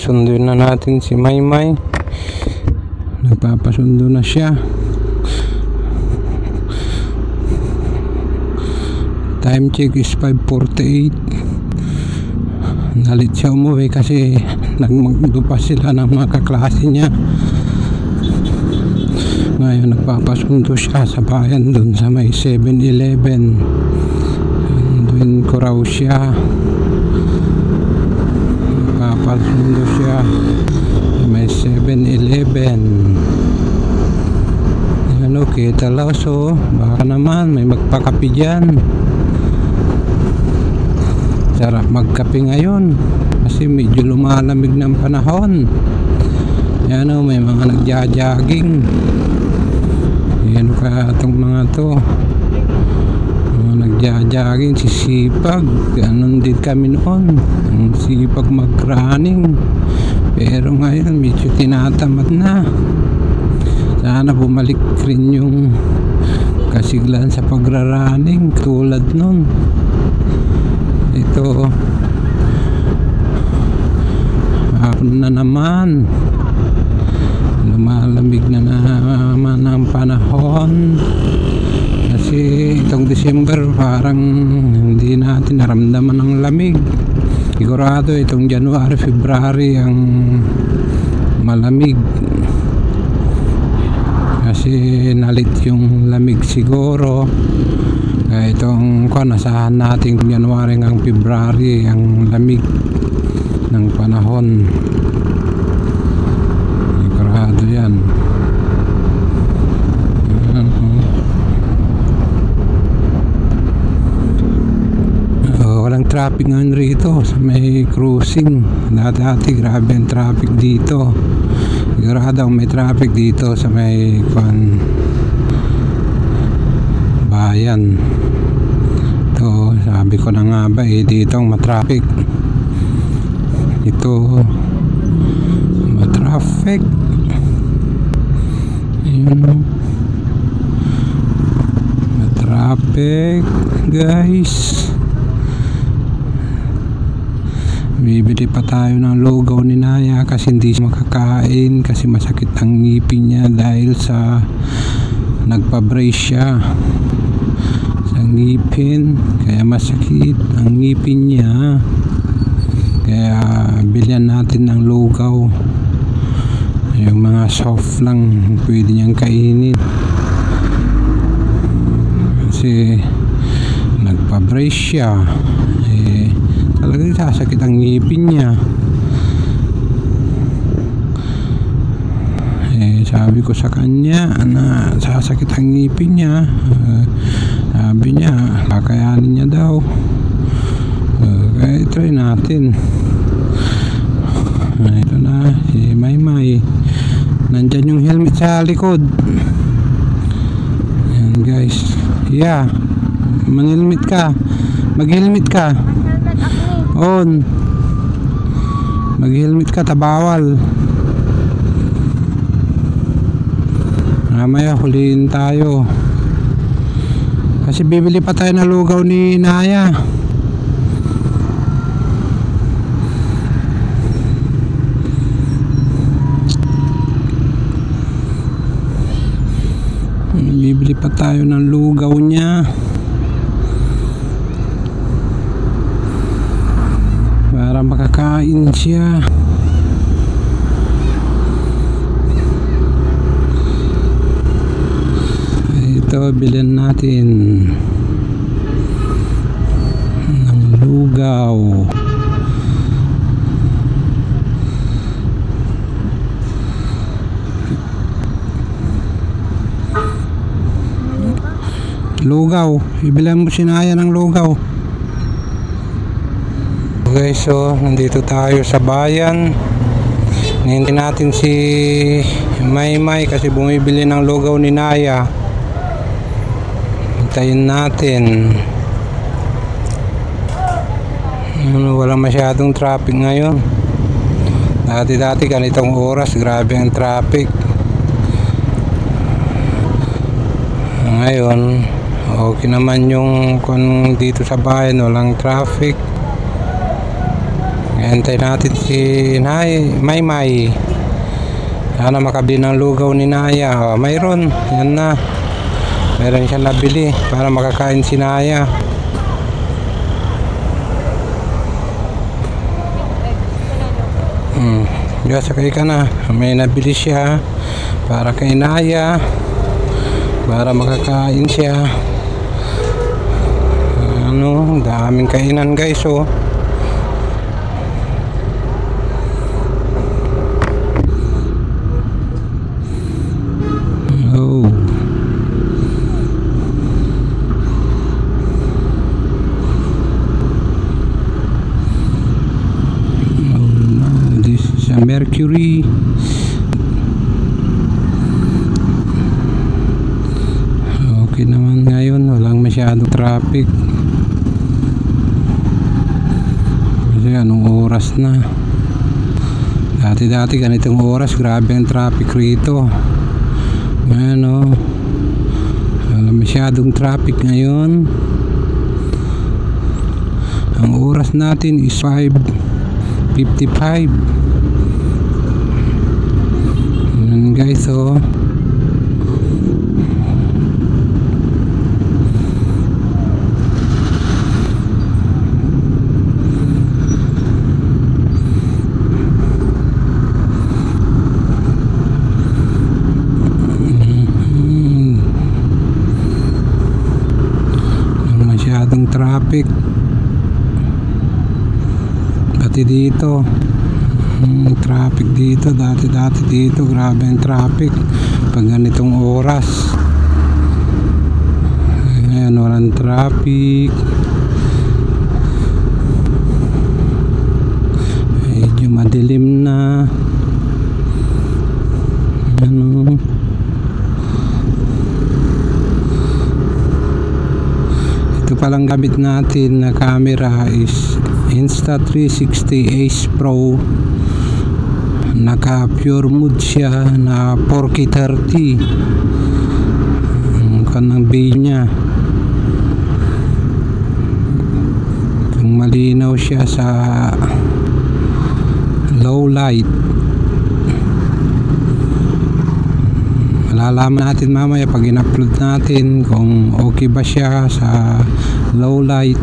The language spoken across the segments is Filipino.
sundo na natin si Maymay. Nagpapasundo na siya. Time check is 5:48. Nalit siya umuwi kasi nagmagdupa sila ng mga kaklase niya. Ngayon nagpapasundo siya sa bayan dun sa may 7-Eleven. Doon ko raw siya. Nagpapasundo siya sa may 7-Eleven. Ano, kita laso. Baka naman may magpakapi dyan. Sarap magkape ngayon kasi medyo lumalamig ng panahon. Yan o, may mga nagja-jogging. Yan ka itong mga to, mga nagja-jogging, sisipag. Ganon din kami noon, ang sipag mag-running. Pero ngayon medyo tinatamad na. Sana bumalik rin yung kasiglan sa pagra-running tulad nun. Ito hapon na naman, lumalamig na naman ang panahon kasi itong December parang hindi natin naramdaman ang lamig. Sigurado itong January, February ang malamig kasi nalit yung lamig siguro. Kaya itong nasahan natin January hanggang February ang lamig ng panahon. Sigurado yan. Walang traffic ngayon rito sa may cruising. Dati grabe ang traffic dito. Sigurado may traffic dito sa may bayan. Ito, sabi ko na nga ba dito ang matraffic. Ito matraffic. Ayun, matraffic guys. Bibili pa tayo ng lugaw ni Naya kasi hindi siya makakain kasi masakit ang ngipin niya dahil sa nagpa-brace siya sa ngipin, kaya masakit ang ngipin niya. Kaya bilhan natin ng lugaw, yung mga soft lang pwede niyang kainin kasi nagpa-brace siya. Talagang sasakit ang ngipin niya. Sabi ko sa kanya na sasakit ang ngipin niya. Sabi niya kakayanin niya daw. Kaya try natin. Ito na si Maymay. Nandyan yung helmet sa likod. Ayan guys. Yeah, mag-helmet ka. Mag-helmet ka. On. Mag-helmet ka, tabawal. Mamaya huliin tayo kasi bibili pa tayo ng lugaw ni Naya. Bibili pa tayo ng lugaw niya para makakain siya. Ito, bilhin natin ng lugaw. Lugaw, ibilhan mo si Naya ng lugaw. Okay, so nandito tayo sa bayan. Hinihintay natin si Maymay kasi bumibili ng lugaw ni Naya. Hintayin natin. Walang masyadong traffic ngayon. Dati ganitong oras grabe ang traffic. Ngayon okay naman yung kung dito sa bayan walang traffic. Hintay natin si Maymay. Sana makabili ng lugaw ni Naya. Mayroon, yan na. Mayroon siya nabili para makakain si Naya. Sakay ka na. May nabili siya para kay Naya, para makakain siya. Daming kainan guys, oh. Mercury. Okay naman ngayon, walang masyadong traffic kasi anong oras na. Dati ganitong oras grabe ang traffic rito. Walang masyadong traffic ngayon. Ang oras natin is 5:55. Guys, oh. Masyadong traffic dati dito. Traffic dito, dati dito grabe ang traffic pag ganitong oras. Ngayon walang traffic, medyo madilim na. Ito palang gamit natin na camera is Insta360 Ace Pro. Naka pure mode siya na 4K30 kanang bay niya. Malinaw siya sa low light. Malalaman natin mamaya pag in-upload natin kung okay ba siya sa low light.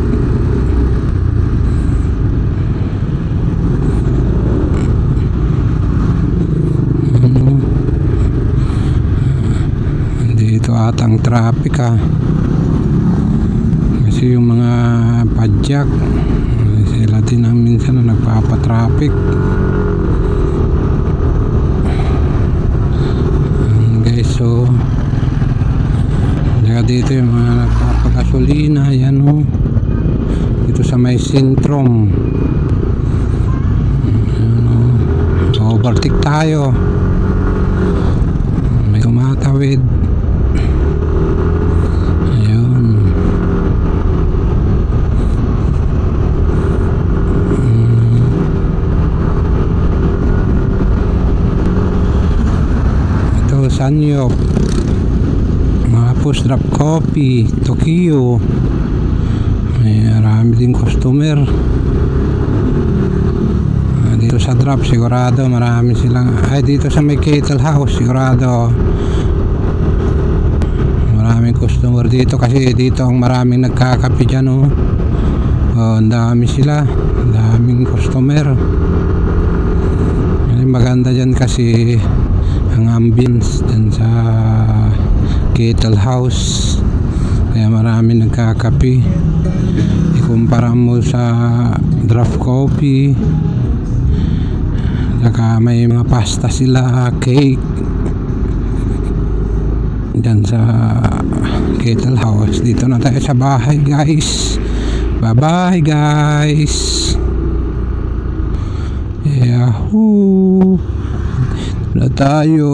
Dito atang traffic kasi yung mga padjak sila din ang minsan na nagpapatraffic. Guys, so dito yung mga nagpapagasolina, yan dito sa may sentrum. Overtake tayo, may tumatawid. Sanyo, mga post drop coffee, Tokyo, marami din customer dito sa drop. Sigurado marami silang dito sa may Kettle House, sigurado maraming customer dito kasi dito ang maraming nagkakape dyan. Ang dami sila, daming customer. Maganda dyan kasi ang ambience dyan sa Kettle House, kaya marami nagkakape. Ikumpara mo sa draft coffee, saka may mga pasta sila, cake dyan sa Kettle House. Dito na tayo sa bahay guys. Bye bye guys. Yahoo na tayo.